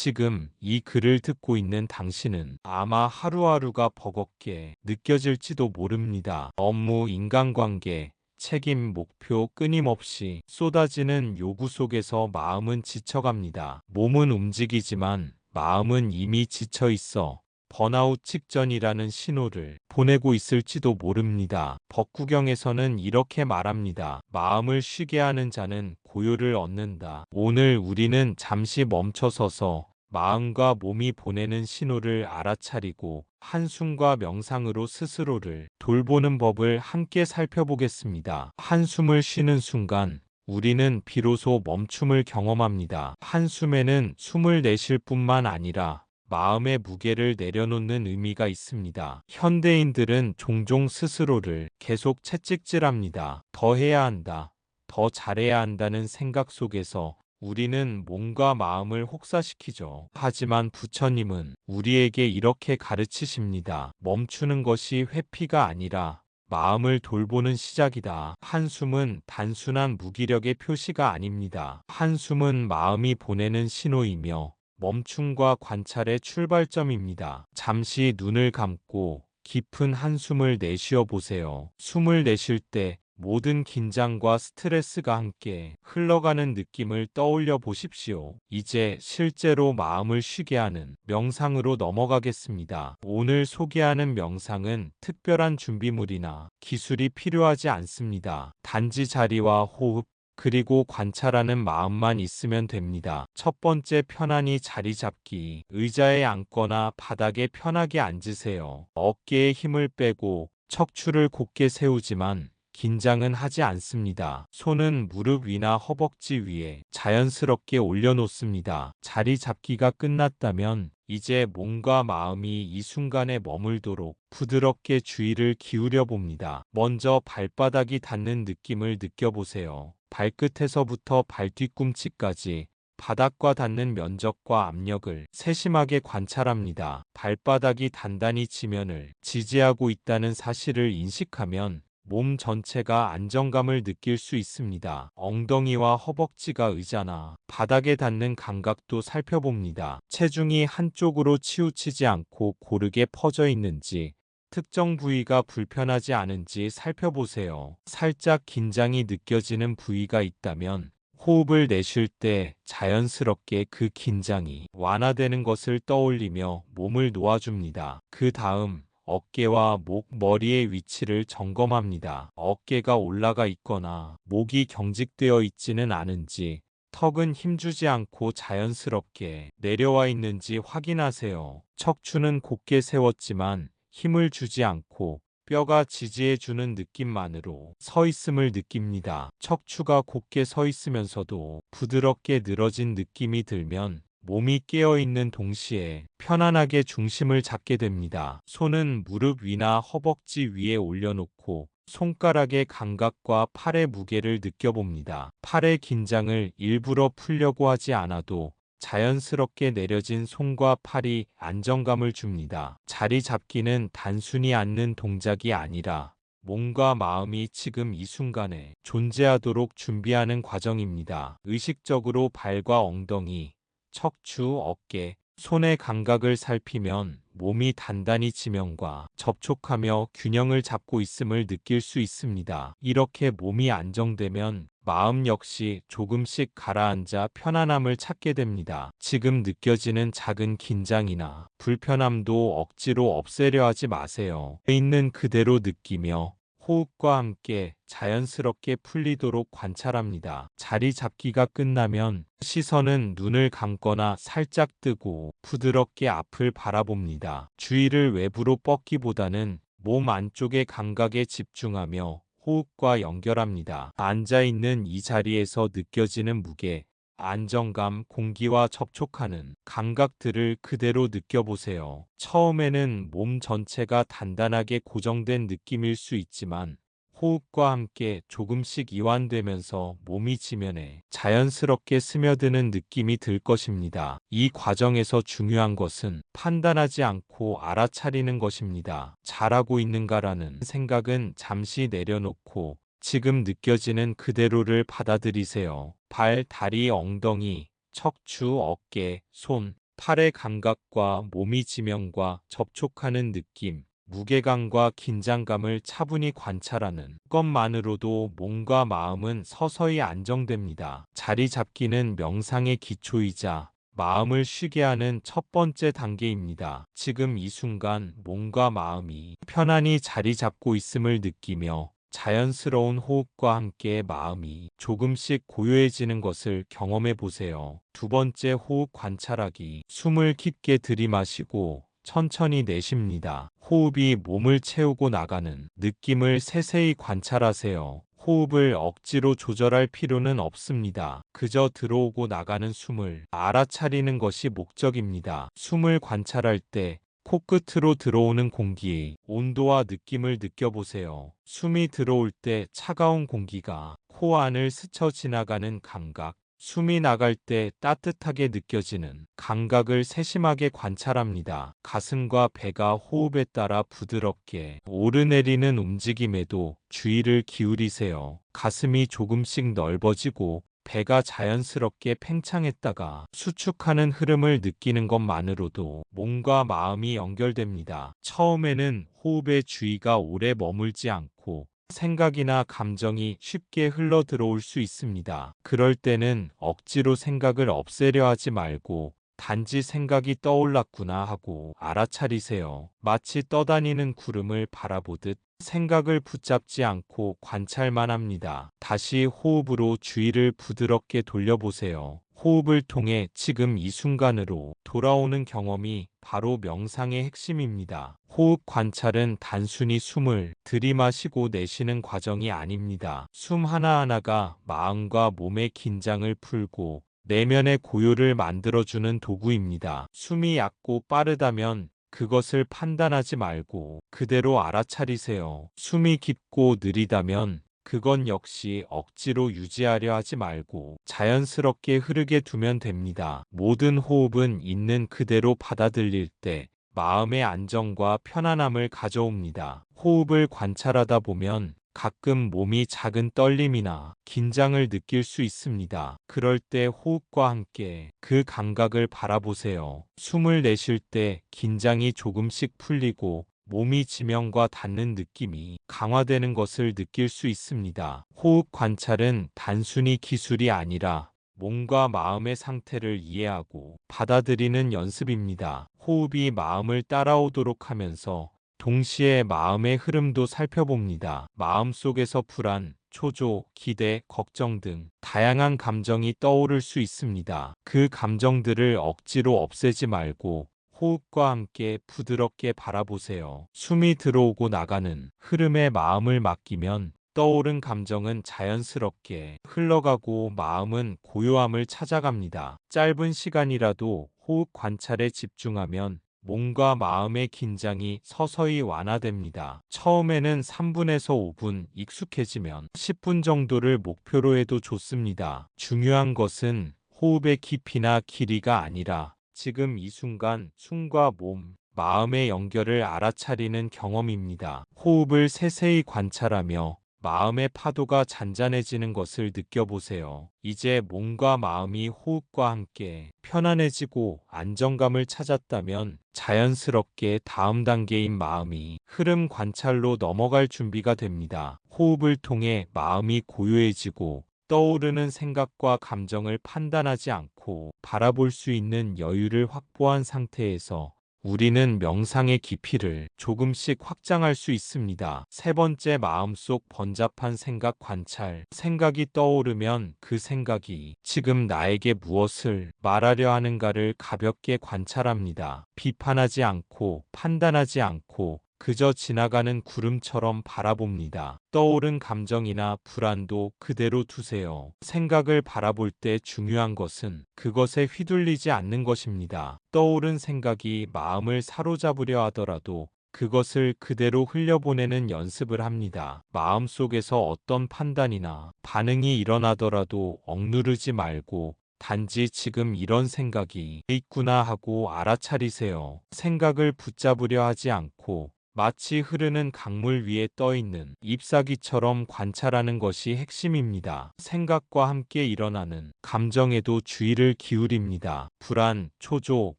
지금 이 글을 듣고 있는 당신은 아마 하루하루가 버겁게 느껴질지도 모릅니다. 업무, 인간관계, 책임, 목표 끊임없이 쏟아지는 요구 속에서 마음은 지쳐갑니다. 몸은 움직이지만 마음은 이미 지쳐 있어 번아웃 직전이라는 신호를 보내고 있을지도 모릅니다. 법구경에서는 이렇게 말합니다. 마음을 쉬게 하는 자는 고요를 얻는다. 오늘 우리는 잠시 멈춰서서 마음과 몸이 보내는 신호를 알아차리고 한숨과 명상으로 스스로를 돌보는 법을 함께 살펴보겠습니다. 한숨을 쉬는 순간 우리는 비로소 멈춤을 경험합니다. 한숨에는 숨을 내쉴 뿐만 아니라 마음의 무게를 내려놓는 의미가 있습니다. 현대인들은 종종 스스로를 계속 채찍질합니다. 더 해야 한다, 더 잘해야 한다는 생각 속에서 우리는 몸과 마음을 혹사시키죠. 하지만 부처님은 우리에게 이렇게 가르치십니다. 멈추는 것이 회피가 아니라 마음을 돌보는 시작이다. 한숨은 단순한 무기력의 표시가 아닙니다. 한숨은 마음이 보내는 신호이며 멈춤과 관찰의 출발점입니다. 잠시 눈을 감고 깊은 한숨을 내쉬어 보세요. 숨을 내쉴 때 모든 긴장과 스트레스가 함께 흘러가는 느낌을 떠올려 보십시오. 이제 실제로 마음을 쉬게 하는 명상으로 넘어가겠습니다. 오늘 소개하는 명상은 특별한 준비물이나 기술이 필요하지 않습니다. 단지 자리와 호흡, 그리고 관찰하는 마음만 있으면 됩니다. 첫 번째, 편안히 자리 잡기. 의자에 앉거나 바닥에 편하게 앉으세요. 어깨에 힘을 빼고 척추를 곧게 세우지만 긴장은 하지 않습니다. 손은 무릎 위나 허벅지 위에 자연스럽게 올려놓습니다. 자리 잡기가 끝났다면 이제 몸과 마음이 이 순간에 머물도록 부드럽게 주의를 기울여 봅니다. 먼저 발바닥이 닿는 느낌을 느껴보세요. 발끝에서부터 발 뒤꿈치까지 바닥과 닿는 면적과 압력을 세심하게 관찰합니다. 발바닥이 단단히 지면을 지지하고 있다는 사실을 인식하면 몸 전체가 안정감을 느낄 수 있습니다. 엉덩이와 허벅지가 의자나 바닥에 닿는 감각도 살펴봅니다. 체중이 한쪽으로 치우치지 않고 고르게 퍼져 있는지, 특정 부위가 불편하지 않은지 살펴보세요. 살짝 긴장이 느껴지는 부위가 있다면 호흡을 내쉴 때 자연스럽게 그 긴장이 완화되는 것을 떠올리며 몸을 놓아줍니다. 그 다음 어깨와 목, 머리의 위치를 점검합니다. 어깨가 올라가 있거나 목이 경직되어 있지는 않은지, 턱은 힘주지 않고 자연스럽게 내려와 있는지 확인하세요. 척추는 곧게 세웠지만 힘을 주지 않고 뼈가 지지해주는 느낌만으로 서 있음을 느낍니다. 척추가 곧게 서 있으면서도 부드럽게 늘어진 느낌이 들면 몸이 깨어있는 동시에 편안하게 중심을 잡게 됩니다. 손은 무릎 위나 허벅지 위에 올려놓고 손가락의 감각과 팔의 무게를 느껴봅니다. 팔의 긴장을 일부러 풀려고 하지 않아도 자연스럽게 내려진 손과 팔이 안정감을 줍니다. 자리 잡기는 단순히 앉는 동작이 아니라 몸과 마음이 지금 이 순간에 존재하도록 준비하는 과정입니다. 의식적으로 발과 엉덩이, 척추, 어깨, 손의 감각을 살피면 몸이 단단히 지면과 접촉하며 균형을 잡고 있음을 느낄 수 있습니다. 이렇게 몸이 안정되면 마음 역시 조금씩 가라앉아 편안함을 찾게 됩니다. 지금 느껴지는 작은 긴장이나 불편함도 억지로 없애려 하지 마세요. 있는 그대로 느끼며 호흡과 함께 자연스럽게 풀리도록 관찰합니다. 자리 잡기가 끝나면 시선은 눈을 감거나 살짝 뜨고 부드럽게 앞을 바라봅니다. 주의를 외부로 뻗기보다는 몸 안쪽의 감각에 집중하며 호흡과 연결합니다. 앉아있는 이 자리에서 느껴지는 무게, 안정감, 공기와 접촉하는 감각들을 그대로 느껴보세요. 처음에는 몸 전체가 단단하게 고정된 느낌일 수 있지만 호흡과 함께 조금씩 이완되면서 몸이 지면에 자연스럽게 스며드는 느낌이 들 것입니다. 이 과정에서 중요한 것은 판단하지 않고 알아차리는 것입니다. 잘하고 있는가라는 생각은 잠시 내려놓고 지금 느껴지는 그대로를 받아들이세요. 발, 다리, 엉덩이, 척추, 어깨, 손, 팔의 감각과 몸이 지면과 접촉하는 느낌, 무게감과 긴장감을 차분히 관찰하는 것만으로도 몸과 마음은 서서히 안정됩니다. 자리 잡기는 명상의 기초이자 마음을 쉬게 하는 첫 번째 단계입니다. 지금 이 순간 몸과 마음이 편안히 자리 잡고 있음을 느끼며 자연스러운 호흡과 함께 마음이 조금씩 고요해지는 것을 경험해 보세요. 두 번째, 호흡 관찰하기. 숨을 깊게 들이마시고 천천히 내쉽니다. 호흡이 몸을 채우고 나가는 느낌을 세세히 관찰하세요. 호흡을 억지로 조절할 필요는 없습니다. 그저 들어오고 나가는 숨을 알아차리는 것이 목적입니다. 숨을 관찰할 때 코끝으로 들어오는 공기의 온도와 느낌을 느껴보세요. 숨이 들어올 때 차가운 공기가 코 안을 스쳐 지나가는 감각, 숨이 나갈 때 따뜻하게 느껴지는 감각을 세심하게 관찰합니다. 가슴과 배가 호흡에 따라 부드럽게 오르내리는 움직임에도 주의를 기울이세요. 가슴이 조금씩 넓어지고 배가 자연스럽게 팽창했다가 수축하는 흐름을 느끼는 것만으로도 몸과 마음이 연결됩니다. 처음에는 호흡의 주의가 오래 머물지 않고 생각이나 감정이 쉽게 흘러 들어올 수 있습니다. 그럴 때는 억지로 생각을 없애려 하지 말고 단지 생각이 떠올랐구나 하고 알아차리세요. 마치 떠다니는 구름을 바라보듯 생각을 붙잡지 않고 관찰만 합니다. 다시 호흡으로 주의를 부드럽게 돌려보세요. 호흡을 통해 지금 이 순간으로 돌아오는 경험이 바로 명상의 핵심입니다. 호흡 관찰은 단순히 숨을 들이마시고 내쉬는 과정이 아닙니다. 숨 하나하나가 마음과 몸의 긴장을 풀고 내면의 고요를 만들어주는 도구입니다. 숨이 얕고 빠르다면 그것을 판단하지 말고 그대로 알아차리세요. 숨이 깊고 느리다면 그건 역시 억지로 유지하려 하지 말고 자연스럽게 흐르게 두면 됩니다. 모든 호흡은 있는 그대로 받아들일 때 마음의 안정과 편안함을 가져옵니다. 호흡을 관찰하다 보면 가끔 몸이 작은 떨림이나 긴장을 느낄 수 있습니다. 그럴 때 호흡과 함께 그 감각을 바라보세요. 숨을 내쉴 때 긴장이 조금씩 풀리고 몸이 지면과 닿는 느낌이 강화되는 것을 느낄 수 있습니다. 호흡 관찰은 단순히 기술이 아니라 몸과 마음의 상태를 이해하고 받아들이는 연습입니다. 호흡이 마음을 따라오도록 하면서 동시에 마음의 흐름도 살펴봅니다. 마음속에서 불안, 초조, 기대, 걱정 등 다양한 감정이 떠오를 수 있습니다. 그 감정들을 억지로 없애지 말고 호흡과 함께 부드럽게 바라보세요. 숨이 들어오고 나가는 흐름에 마음을 맡기면 떠오른 감정은 자연스럽게 흘러가고 마음은 고요함을 찾아갑니다. 짧은 시간이라도 호흡 관찰에 집중하면 몸과 마음의 긴장이 서서히 완화됩니다. 처음에는 3분에서 5분, 익숙해지면 10분 정도를 목표로 해도 좋습니다. 중요한 것은 호흡의 깊이나 길이가 아니라 지금 이 순간 숨과 몸, 마음의 연결을 알아차리는 경험입니다. 호흡을 세세히 관찰하며 마음의 파도가 잔잔해지는 것을 느껴보세요. 이제 몸과 마음이 호흡과 함께 편안해지고 안정감을 찾았다면 자연스럽게 다음 단계인 마음이 흐름 관찰로 넘어갈 준비가 됩니다. 호흡을 통해 마음이 고요해지고 떠오르는 생각과 감정을 판단하지 않고 바라볼 수 있는 여유를 확보한 상태에서 우리는 명상의 깊이를 조금씩 확장할 수 있습니다. 세 번째, 마음속 번잡한 생각 관찰. 생각이 떠오르면 그 생각이 지금 나에게 무엇을 말하려 하는가를 가볍게 관찰합니다. 비판하지 않고 판단하지 않고 그저 지나가는 구름처럼 바라봅니다. 떠오른 감정이나 불안도 그대로 두세요. 생각을 바라볼 때 중요한 것은 그것에 휘둘리지 않는 것입니다. 떠오른 생각이 마음을 사로잡으려 하더라도 그것을 그대로 흘려보내는 연습을 합니다. 마음속에서 어떤 판단이나 반응이 일어나더라도 억누르지 말고 단지 지금 이런 생각이 있구나 하고 알아차리세요. 생각을 붙잡으려 하지 않고 마치 흐르는 강물 위에 떠 있는 잎사귀처럼 관찰하는 것이 핵심입니다. 생각과 함께 일어나는 감정에도 주의를 기울입니다. 불안, 초조,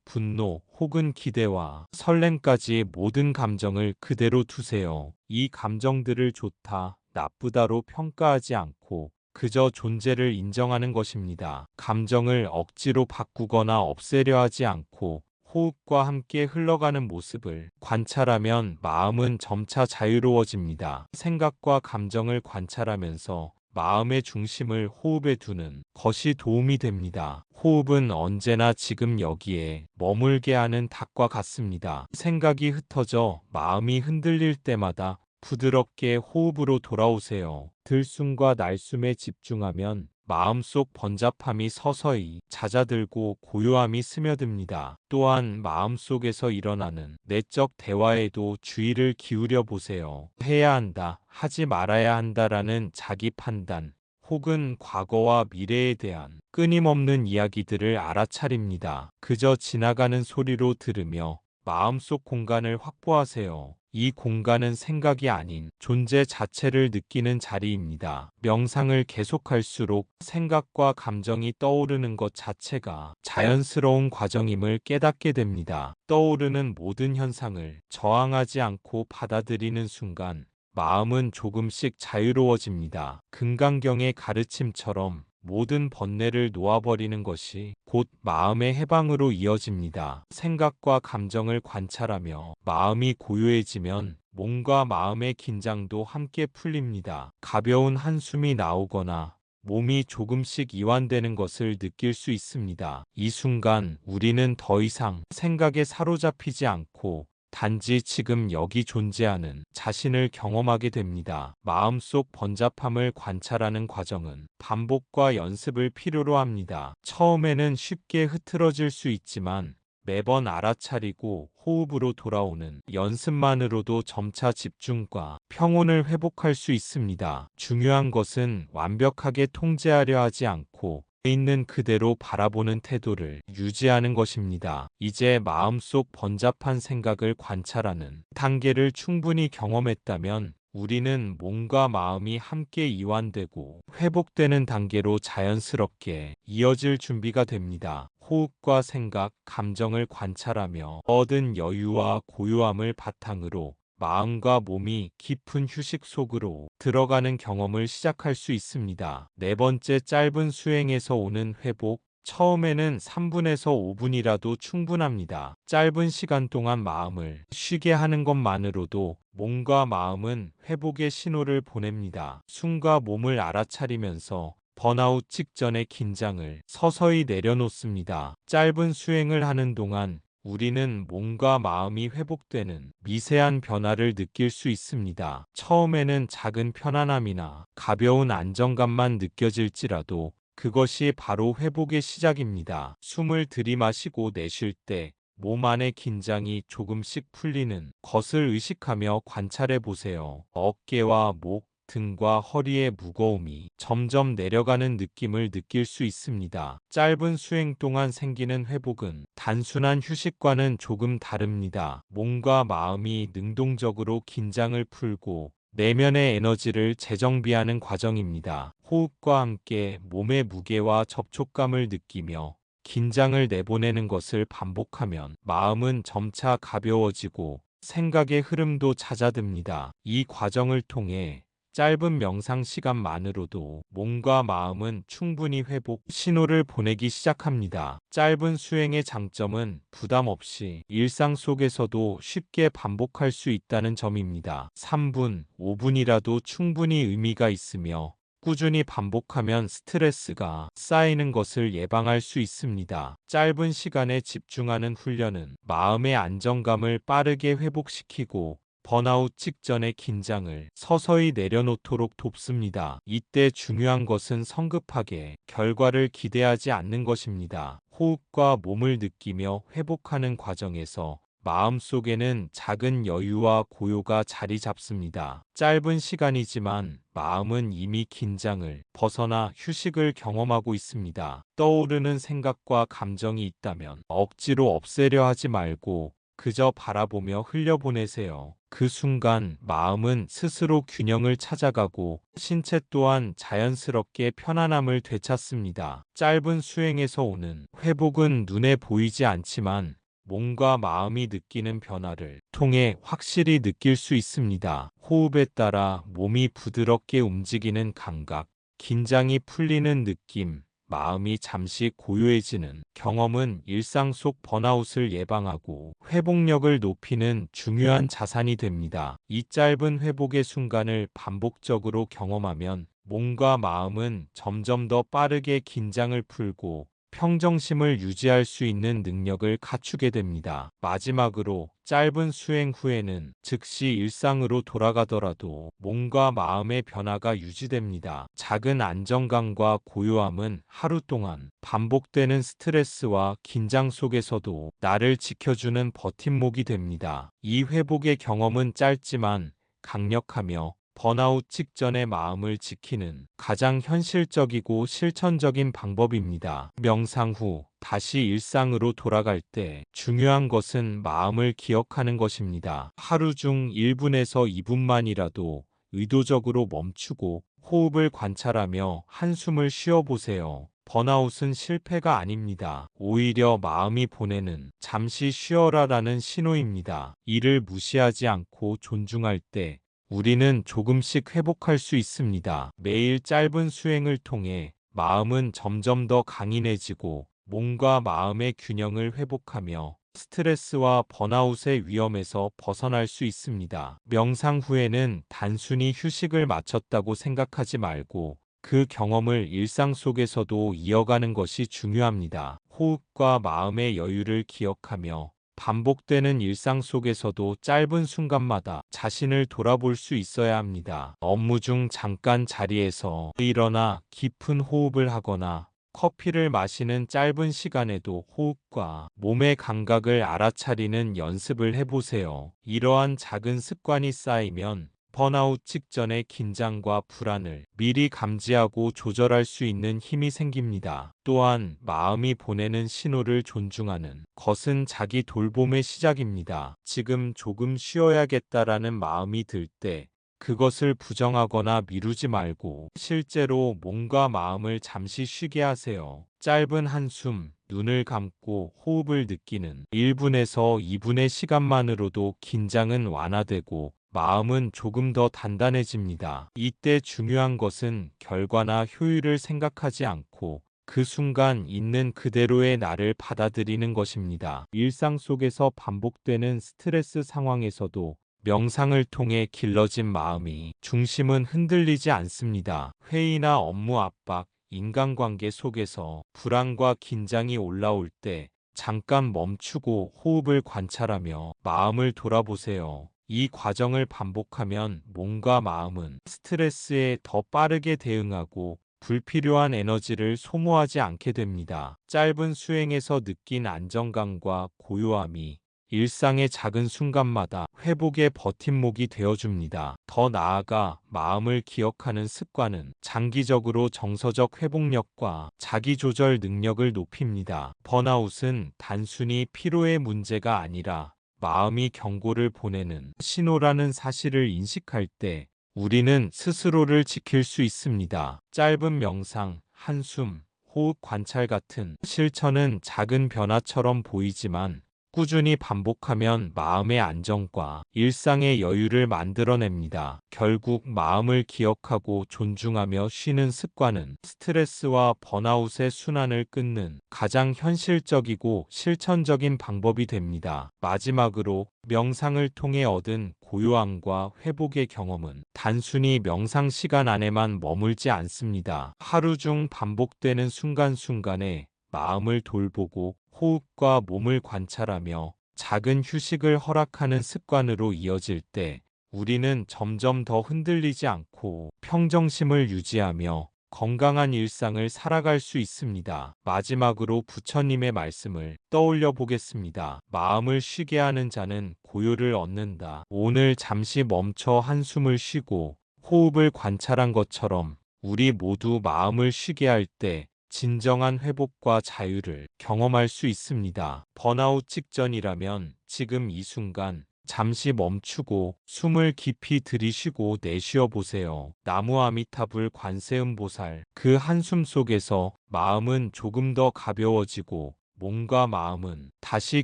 분노, 혹은 기대와 설렘까지 모든 감정을 그대로 두세요. 이 감정들을 좋다, 나쁘다로 평가하지 않고 그저 존재를 인정하는 것입니다. 감정을 억지로 바꾸거나 없애려 하지 않고 호흡과 함께 흘러가는 모습을 관찰하면 마음은 점차 자유로워집니다. 생각과 감정을 관찰하면서 마음의 중심을 호흡에 두는 것이 도움이 됩니다. 호흡은 언제나 지금 여기에 머물게 하는 닭과 같습니다. 생각이 흩어져 마음이 흔들릴 때마다 부드럽게 호흡으로 돌아오세요. 들숨과 날숨에 집중하면 마음속 번잡함이 서서히 잦아들고 고요함이 스며듭니다. 또한 마음속에서 일어나는 내적 대화에도 주의를 기울여 보세요. 해야 한다, 하지 말아야 한다라는 자기 판단, 혹은 과거와 미래에 대한 끊임없는 이야기들을 알아차립니다. 그저 지나가는 소리로 들으며 마음속 공간을 확보하세요. 이 공간은 생각이 아닌 존재 자체를 느끼는 자리입니다. 명상을 계속할수록 생각과 감정이 떠오르는 것 자체가 자연스러운 과정임을 깨닫게 됩니다. 떠오르는 모든 현상을 저항하지 않고 받아들이는 순간 마음은 조금씩 자유로워집니다. 금강경의 가르침처럼 모든 번뇌를 놓아버리는 것이 곧 마음의 해방으로 이어집니다. 생각과 감정을 관찰하며 마음이 고요해지면 몸과 마음의 긴장도 함께 풀립니다. 가벼운 한숨이 나오거나 몸이 조금씩 이완되는 것을 느낄 수 있습니다. 이 순간 우리는 더 이상 생각에 사로잡히지 않고 단지 지금 여기 존재하는 자신을 경험하게 됩니다. 마음속 번잡함을 관찰하는 과정은 반복과 연습을 필요로 합니다. 처음에는 쉽게 흐트러질 수 있지만 매번 알아차리고 호흡으로 돌아오는 연습만으로도 점차 집중과 평온을 회복할 수 있습니다. 중요한 것은 완벽하게 통제하려 하지 않고 있는 그대로 바라보는 태도를 유지하는 것입니다. 이제 마음속 번잡한 생각을 관찰하는 단계를 충분히 경험했다면 우리는 몸과 마음이 함께 이완되고 회복되는 단계로 자연스럽게 이어질 준비가 됩니다. 호흡과 생각, 감정을 관찰하며 얻은 여유와 고요함을 바탕으로 마음과 몸이 깊은 휴식 속으로 들어가는 경험을 시작할 수 있습니다. 네 번째, 짧은 수행에서 오는 회복. 처음에는 3분에서 5분이라도 충분합니다. 짧은 시간 동안 마음을 쉬게 하는 것만으로도 몸과 마음은 회복의 신호를 보냅니다. 숨과 몸을 알아차리면서 번아웃 직전의 긴장을 서서히 내려놓습니다. 짧은 수행을 하는 동안 우리는 몸과 마음이 회복되는 미세한 변화를 느낄 수 있습니다. 처음에는 작은 편안함이나 가벼운 안정감만 느껴질지라도 그것이 바로 회복의 시작입니다. 숨을 들이마시고 내쉴 때 몸 안의 긴장이 조금씩 풀리는 것을 의식하며 관찰해 보세요. 어깨와 목, 등과 허리의 무거움이 점점 내려가는 느낌을 느낄 수 있습니다. 짧은 수행 동안 생기는 회복은 단순한 휴식과는 조금 다릅니다. 몸과 마음이 능동적으로 긴장을 풀고 내면의 에너지를 재정비하는 과정입니다. 호흡과 함께 몸의 무게와 접촉감을 느끼며 긴장을 내보내는 것을 반복하면 마음은 점차 가벼워지고 생각의 흐름도 잦아듭니다. 이 과정을 통해 짧은 명상 시간만으로도 몸과 마음은 충분히 회복 신호를 보내기 시작합니다. 짧은 수행의 장점은 부담 없이 일상 속에서도 쉽게 반복할 수 있다는 점입니다. 3분, 5분이라도 충분히 의미가 있으며 꾸준히 반복하면 스트레스가 쌓이는 것을 예방할 수 있습니다. 짧은 시간에 집중하는 훈련은 마음의 안정감을 빠르게 회복시키고 번아웃 직전의 긴장을 서서히 내려놓도록 돕습니다. 이때 중요한 것은 성급하게 결과를 기대하지 않는 것입니다. 호흡과 몸을 느끼며 회복하는 과정에서 마음속에는 작은 여유와 고요가 자리 잡습니다. 짧은 시간이지만 마음은 이미 긴장을 벗어나 휴식을 경험하고 있습니다. 떠오르는 생각과 감정이 있다면 억지로 없애려 하지 말고 그저 바라보며 흘려보내세요. 그 순간 마음은 스스로 균형을 찾아가고 신체 또한 자연스럽게 편안함을 되찾습니다. 짧은 수행에서 오는 회복은 눈에 보이지 않지만 몸과 마음이 느끼는 변화를 통해 확실히 느낄 수 있습니다. 호흡에 따라 몸이 부드럽게 움직이는 감각, 긴장이 풀리는 느낌, 마음이 잠시 고요해지는 경험은 일상 속 번아웃을 예방하고 회복력을 높이는 중요한 자산이 됩니다. 이 짧은 회복의 순간을 반복적으로 경험하면 몸과 마음은 점점 더 빠르게 긴장을 풀고 평정심을 유지할 수 있는 능력을 갖추게 됩니다. 마지막으로 짧은 수행 후에는 즉시 일상으로 돌아가더라도 몸과 마음의 변화가 유지됩니다. 작은 안정감과 고요함은 하루 동안 반복되는 스트레스와 긴장 속에서도 나를 지켜주는 버팀목이 됩니다. 이 회복의 경험은 짧지만 강력하며 번아웃 직전의 마음을 지키는 가장 현실적이고 실천적인 방법입니다. 명상 후 다시 일상으로 돌아갈 때 중요한 것은 마음을 기억하는 것입니다. 하루 중 1분에서 2분만이라도 의도적으로 멈추고 호흡을 관찰하며 한숨을 쉬어보세요. 번아웃은 실패가 아닙니다. 오히려 마음이 보내는 잠시 쉬어라라는 신호입니다. 이를 무시하지 않고 존중할 때 우리는 조금씩 회복할 수 있습니다. 매일 짧은 수행을 통해 마음은 점점 더 강인해지고 몸과 마음의 균형을 회복하며 스트레스와 번아웃의 위험에서 벗어날 수 있습니다. 명상 후에는 단순히 휴식을 마쳤다고 생각하지 말고 그 경험을 일상 속에서도 이어가는 것이 중요합니다. 호흡과 마음의 여유를 기억하며 반복되는 일상 속에서도 짧은 순간마다 자신을 돌아볼 수 있어야 합니다. 업무 중 잠깐 자리에서 일어나 깊은 호흡을 하거나 커피를 마시는 짧은 시간에도 호흡과 몸의 감각을 알아차리는 연습을 해보세요. 이러한 작은 습관이 쌓이면 번아웃 직전의 긴장과 불안을 미리 감지하고 조절할 수 있는 힘이 생깁니다. 또한 마음이 보내는 신호를 존중하는 것은 자기 돌봄의 시작입니다. 지금 조금 쉬어야겠다라는 마음이 들 때 그것을 부정하거나 미루지 말고 실제로 몸과 마음을 잠시 쉬게 하세요. 짧은 한숨, 눈을 감고 호흡을 느끼는 1분에서 2분의 시간만으로도 긴장은 완화되고 마음은 조금 더 단단해집니다. 이때 중요한 것은 결과나 효율을 생각하지 않고 그 순간 있는 그대로의 나를 받아들이는 것입니다. 일상 속에서 반복되는 스트레스 상황에서도 명상을 통해 길러진 마음이 중심은 흔들리지 않습니다. 회의나 업무 압박, 인간관계 속에서 불안과 긴장이 올라올 때 잠깐 멈추고 호흡을 관찰하며 마음을 돌아보세요. 이 과정을 반복하면 몸과 마음은 스트레스에 더 빠르게 대응하고 불필요한 에너지를 소모하지 않게 됩니다. 짧은 수행에서 느낀 안정감과 고요함이 일상의 작은 순간마다 회복의 버팀목이 되어줍니다. 더 나아가 마음을 기억하는 습관은 장기적으로 정서적 회복력과 자기조절 능력을 높입니다. 번아웃은 단순히 피로의 문제가 아니라 마음이 경고를 보내는 신호라는 사실을 인식할 때 우리는 스스로를 지킬 수 있습니다. 짧은 명상, 한숨, 호흡 관찰 같은 실천은 작은 변화처럼 보이지만 꾸준히 반복하면 마음의 안정과 일상의 여유를 만들어냅니다. 결국 마음을 기억하고 존중하며 쉬는 습관은 스트레스와 번아웃의 순환을 끊는 가장 현실적이고 실천적인 방법이 됩니다. 마지막으로 명상을 통해 얻은 고요함과 회복의 경험은 단순히 명상 시간 안에만 머물지 않습니다. 하루 중 반복되는 순간순간에 마음을 돌보고 호흡과 몸을 관찰하며 작은 휴식을 허락하는 습관으로 이어질 때 우리는 점점 더 흔들리지 않고 평정심을 유지하며 건강한 일상을 살아갈 수 있습니다. 마지막으로 부처님의 말씀을 떠올려 보겠습니다. 마음을 쉬게 하는 자는 고요를 얻는다. 오늘 잠시 멈춰 한숨을 쉬고 호흡을 관찰한 것처럼 우리 모두 마음을 쉬게 할 때 진정한 회복과 자유를 경험할 수 있습니다. 번아웃 직전이라면 지금 이 순간 잠시 멈추고 숨을 깊이 들이쉬고 내쉬어 보세요. 나무 아미타불 관세음보살, 그 한숨 속에서 마음은 조금 더 가벼워지고 몸과 마음은 다시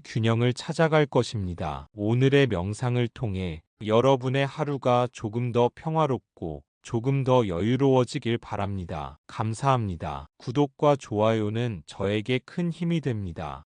균형을 찾아갈 것입니다. 오늘의 명상을 통해 여러분의 하루가 조금 더 평화롭고 조금 더 여유로워지길 바랍니다. 감사합니다. 구독과 좋아요는 저에게 큰 힘이 됩니다.